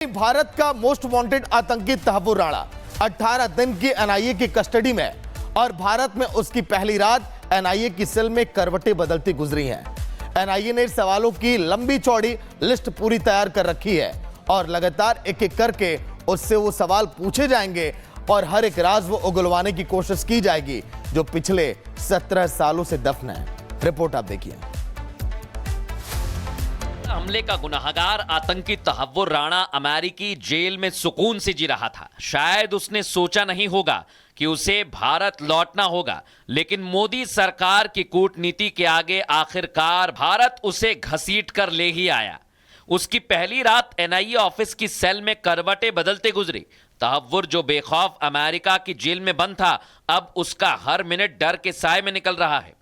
भारत का most wanted आतंकी तहव्वुर राणा 18 दिन की एनआईए की कस्टडी में और भारत में उसकी पहली रात एनआईए की सेल में करवटें बदलती गुजरी हैं। एनआईए ने सवालों की लंबी चौड़ी लिस्ट पूरी तैयार कर रखी है और लगातार एक एक करके उससे वो सवाल पूछे जाएंगे और हर एक राज वो उगलवाने की कोशिश की जाएगी जो पिछले 17 सालों से दफन है। रिपोर्ट आप देखिए। हमले का गुनाहगार आतंकी तहव्वुर राणा अमेरिकी जेल में सुकून से जी रहा था। शायद उसने सोचा नहीं होगा कि उसे भारत लौटना होगा, लेकिन मोदी सरकार की कूटनीति के आगे आखिरकार भारत उसे घसीट कर ले ही आया। उसकी पहली रात एनआईए ऑफिस की सेल में करवटें बदलते गुजरी। तहव्वुर जो बेखौफ अमेरिका की जेल में बंद था, अब उसका हर मिनट डर के साए में निकल रहा है।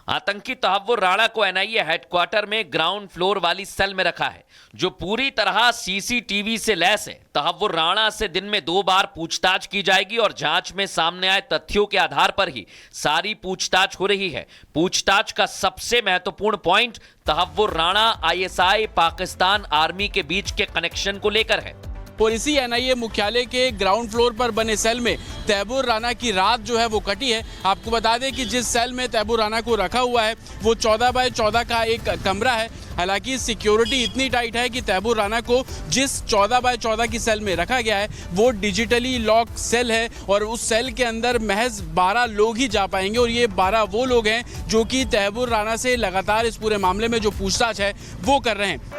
आतंकी तहव्वुर राणा को एनआईए हेडक्वार्टर में ग्राउंड फ्लोर वाली सेल में रखा है, जो पूरी तरह सीसीटीवी से लैस है। तहव्वुर राणा से दिन में 2 बार पूछताछ की जाएगी और जांच में सामने आए तथ्यों के आधार पर ही सारी पूछताछ हो रही है। पूछताछ का सबसे महत्वपूर्ण point Tahawwur Rana ISI Pakistan army के बीच के कनेक्शन को लेकर है। और इसी एनआईए मुख्यालय के ग्राउंड फ्लोर पर बने सेल में तहव्वुर राणा की रात जो है वो कटी है। आपको बता दें कि जिस सेल में तहव्वुर राणा को रखा हुआ है वो 14 बाय 14 का एक कमरा है। हालांकि सिक्योरिटी इतनी टाइट है कि तहव्वुर राणा को जिस 14 बाय 14 की सेल में रखा गया है वो डिजिटली लॉक सेल है और उस सेल के अंदर महज 12 लोग ही जा पाएंगे और ये 12 वो लोग हैं जो कि तहव्वुर राणा से लगातार इस पूरे मामले में जो पूछताछ है वो कर रहे हैं।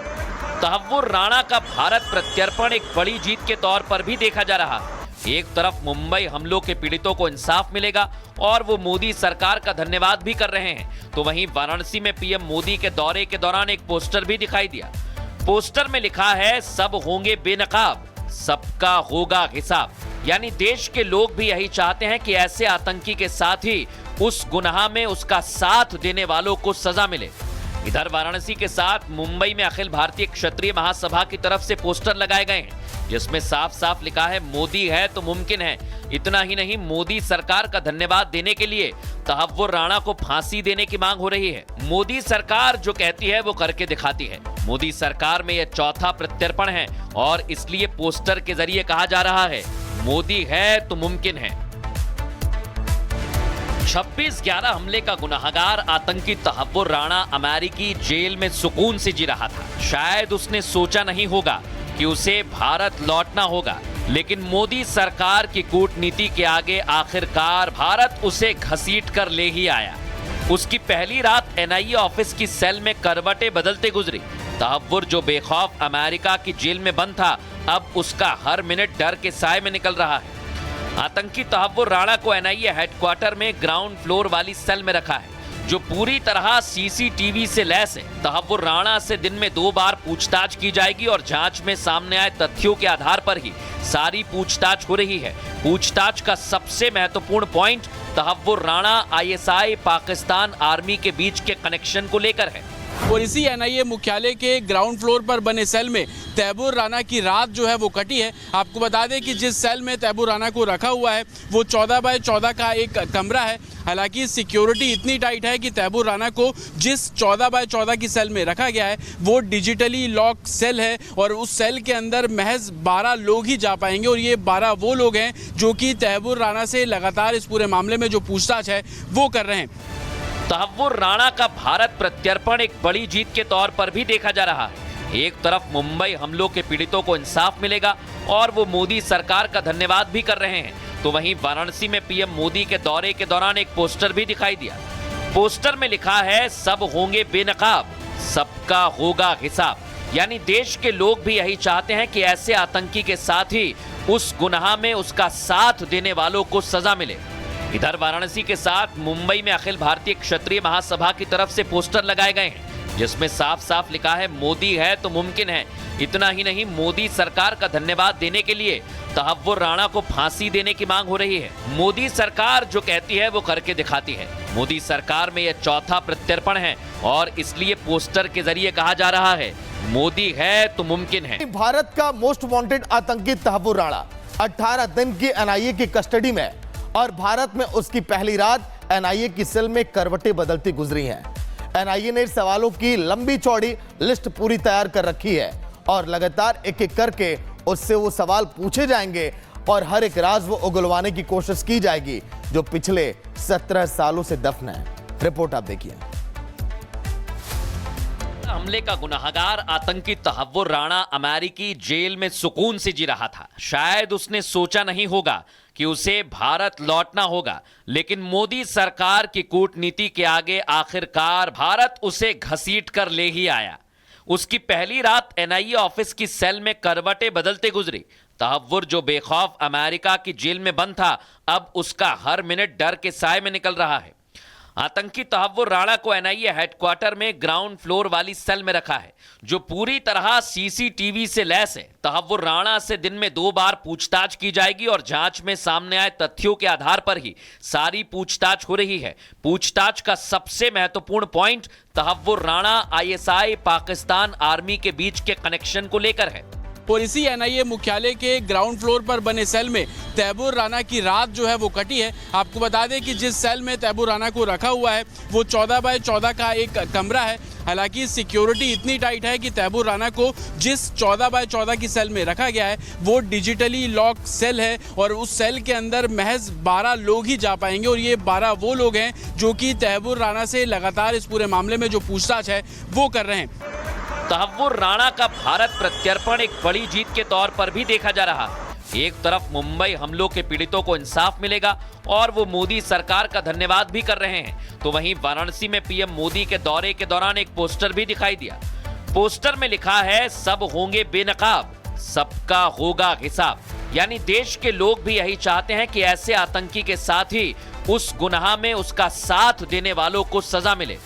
तहव्वुर राणा का भारत प्रत्यर्पण एक बड़ी जीत के तौर पर भी देखा जा रहा है। एक तरफ मुंबई हमलों के पीड़ितों को इंसाफ मिलेगा और वो मोदी सरकार का धन्यवाद भी कर रहे हैं, तो वहीं वाराणसी में पीएम मोदी के दौरे के दौरान एक पोस्टर भी दिखाई दिया। पोस्टर में लिखा है, सब होंगे बेनकाब, सबका होगा हिसाब। यानी देश के लोग भी यही चाहते हैं कि ऐसे आतंकी के साथ ही उस गुनाह में उसका साथ देने वालों को सजा मिले। इधर वाराणसी के साथ मुंबई में अखिल भारतीय क्षत्रिय महासभा की तरफ से पोस्टर लगाए गए हैं, जिसमें साफ साफ लिखा है, मोदी है तो मुमकिन है। इतना ही नहीं, मोदी सरकार का धन्यवाद देने के लिए तहव्वुर राणा को फांसी देने की मांग हो रही है। मोदी सरकार जो कहती है वो करके दिखाती है। मोदी सरकार में यह चौथा प्रत्यर्पण है और इसलिए पोस्टर के जरिए कहा जा रहा है, मोदी है तो मुमकिन है। 26/11 हमले का गुनाहगार आतंकी तहव्वुर राणा अमेरिकी जेल में सुकून से जी रहा था। शायद उसने सोचा नहीं होगा कि उसे भारत लौटना होगा, लेकिन मोदी सरकार की कूटनीति के आगे आखिरकार भारत उसे घसीट कर ले ही आया। उसकी पहली रात एनआईए ऑफिस की सेल में करवटें बदलते गुजरी। तहव्वुर जो बेखौफ अमेरिका की जेल में बंद था, अब उसका हर मिनट डर के साए में निकल रहा है। आतंकी तहव्वुर राणा को एनआईए हेडक्वार्टर में ग्राउंड फ्लोर वाली सेल में रखा है, जो पूरी तरह सीसीटीवी से लैस है। तहव्वुर राणा से दिन में 2 बार पूछताछ की जाएगी और जांच में सामने आए तथ्यों के आधार पर ही सारी पूछताछ हो रही है। पूछताछ का सबसे महत्वपूर्ण point Tahawwur Rana ISI Pakistan army के बीच के कनेक्शन को लेकर है। और इसी एनआईए मुख्यालय के ग्राउंड फ्लोर पर बने सेल में तहव्वुर राणा की रात जो है वो कटी है। आपको बता दें कि जिस सेल में तहव्वुर राणा को रखा हुआ है वो 14 बाय 14 का एक कमरा है। हालांकि सिक्योरिटी इतनी टाइट है कि तहव्वुर राणा को जिस 14 बाय 14 की सेल में रखा गया है वो डिजिटली लॉक सेल है और उस सेल के अंदर महज 12 लोग ही जा पाएंगे और ये 12 वो लोग हैं जो कि तहव्वुर राणा से लगातार इस पूरे मामले में जो पूछताछ है वो कर रहे हैं। तहव्वुर राणा का भारत प्रत्यर्पण एक बड़ी जीत के तौर पर भी देखा जा रहा है। एक तरफ मुंबई हमलों के पीड़ितों को इंसाफ मिलेगा और वो मोदी सरकार का धन्यवाद भी कर रहे हैं, तो वहीं वाराणसी में पीएम मोदी के दौरे के दौरान एक पोस्टर भी दिखाई दिया। पोस्टर में लिखा है, सब होंगे बेनकाब, सबका होगा हिसाब। यानी देश के लोग भी यही चाहते हैं कि ऐसे आतंकी के साथ ही उस गुनाह में उसका साथ देने वालों को सजा मिले। इधर वाराणसी के साथ मुंबई में अखिल भारतीय क्षत्रिय महासभा की तरफ से पोस्टर लगाए गए हैं, जिसमें साफ साफ लिखा है, मोदी है तो मुमकिन है। इतना ही नहीं, मोदी सरकार का धन्यवाद देने के लिए तहव्वुर राणा को फांसी देने की मांग हो रही है। मोदी सरकार जो कहती है वो करके दिखाती है। मोदी सरकार में यह चौथा प्रत्यर्पण है और इसलिए पोस्टर के जरिए कहा जा रहा है, मोदी है तो मुमकिन है। भारत का मोस्ट वांटेड आतंकी तहव्वुर राणा 18 दिन की एनआईए की कस्टडी में और भारत में उसकी पहली रात एनआईए की सेल में करवटें बदलती गुजरी हैं। एनआईए ने सवालों की लंबी चौड़ी लिस्ट पूरी तैयार कर रखी है और लगातार एक एक करके उससे वो सवाल पूछे जाएंगे और हर एक राज वो उगलवाने की कोशिश की जाएगी जो पिछले 17 सालों से दफन है। रिपोर्ट आप देखिए। हमले का गुनाहगार आतंकी तहव्वुर राणा अमेरिकी जेल में सुकून से जी रहा था। शायद उसने सोचा नहीं होगा कि उसे भारत लौटना होगा, लेकिन मोदी सरकार की कूटनीति के आगे आखिरकार भारत उसे घसीट कर ले ही आया। उसकी पहली रात एनआईए ऑफिस की सेल में करवटें बदलते गुजरी। तहव्वुर जो बेखौफ अमेरिका की जेल में बंद था, अब उसका हर मिनट डर के साए में निकल रहा है। आतंकी तहव्वुर राणा को एनआईए हेडक्वार्टर में ग्राउंड फ्लोर वाली सेल में रखा है, जो पूरी तरह सीसीटीवी से लैस है। तहव्वुर राणा से दिन में 2 बार पूछताछ की जाएगी और जांच में सामने आए तथ्यों के आधार पर ही सारी पूछताछ हो रही है। पूछताछ का सबसे महत्वपूर्ण point Tahawwur Rana ISI Pakistan army के बीच के कनेक्शन को लेकर है। और इसी एनआईए मुख्यालय के ग्राउंड फ्लोर पर बने सेल में तैबूर राणा की रात जो है वो कटी है। आपको बता दें कि जिस सेल में तैबूर राणा को रखा हुआ है वो 14 बाय 14 का एक कमरा है। हालांकि सिक्योरिटी इतनी टाइट है कि तैबूर राणा को जिस 14 बाय 14 की सेल में रखा गया है वो डिजिटली लॉक सेल है और उस सेल के अंदर महज 12 लोग ही जा पाएंगे और ये 12 वो लोग हैं जो कि तैबूर राणा से लगातार इस पूरे मामले में जो पूछताछ है वो कर रहे हैं। तहव्वुर राणा का भारत प्रत्यर्पण एक बड़ी जीत के तौर पर भी देखा जा रहा है। एक तरफ मुंबई हमलों के पीड़ितों को इंसाफ मिलेगा और वो मोदी सरकार का धन्यवाद भी कर रहे हैं, तो वहीं वाराणसी में पीएम मोदी के दौरे के दौरान एक पोस्टर भी दिखाई दिया। पोस्टर में लिखा है, सब होंगे बेनकाब, सबका होगा हिसाब। यानी देश के लोग भी यही चाहते हैं कि ऐसे आतंकी के साथ ही उस गुनाह में उसका साथ देने वालों को सजा मिले।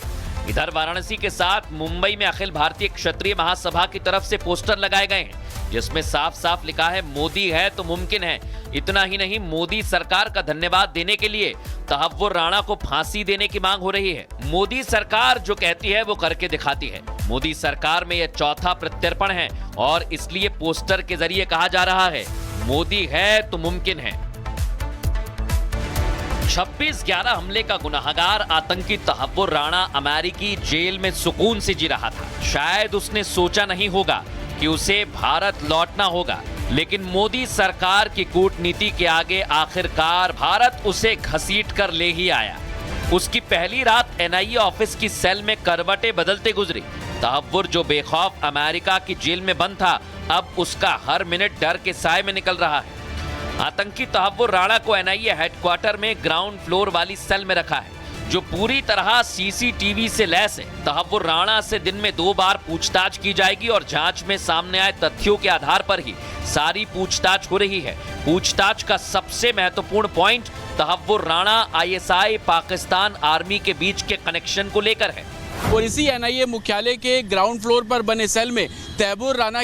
इधर वाराणसी के साथ मुंबई में अखिल भारतीय क्षत्रिय महासभा की तरफ से पोस्टर लगाए गए हैं, जिसमें साफ साफ लिखा है, मोदी है तो मुमकिन है। इतना ही नहीं, मोदी सरकार का धन्यवाद देने के लिए तहव्वुर राणा को फांसी देने की मांग हो रही है। मोदी सरकार जो कहती है वो करके दिखाती है। मोदी सरकार में यह चौथा प्रत्यर्पण है और इसलिए पोस्टर के जरिए कहा जा रहा है, मोदी है तो मुमकिन है। 26/11 हमले का गुनाहगार आतंकी तहव्वुर राणा अमेरिकी जेल में सुकून से जी रहा था। शायद उसने सोचा नहीं होगा कि उसे भारत लौटना होगा, लेकिन मोदी सरकार की कूटनीति के आगे आखिरकार भारत उसे घसीट कर ले ही आया। उसकी पहली रात एनआईए ऑफिस की सेल में करवटें बदलते गुजरी। तहव्वुर जो बेखौफ अमेरिका की जेल में बंद था, अब उसका हर मिनट डर के साए में निकल रहा है। आतंकी तहव्वुर राणा को एनआईए हेडक्वार्टर में ग्राउंड फ्लोर वाली सेल में रखा है, जो पूरी तरह सीसीटीवी से लैस है। तहव्वुर राणा से दिन में 2 बार पूछताछ की जाएगी और जांच में सामने आए तथ्यों के आधार पर ही सारी पूछताछ हो रही है। पूछताछ का सबसे महत्वपूर्ण point Tahawwur Rana ISI Pakistan army के बीच के कनेक्शन को लेकर है। और इसी एनआईए मुख्यालय के ग्राउंड फ्लोर पर बने सेल में तैबूर राणा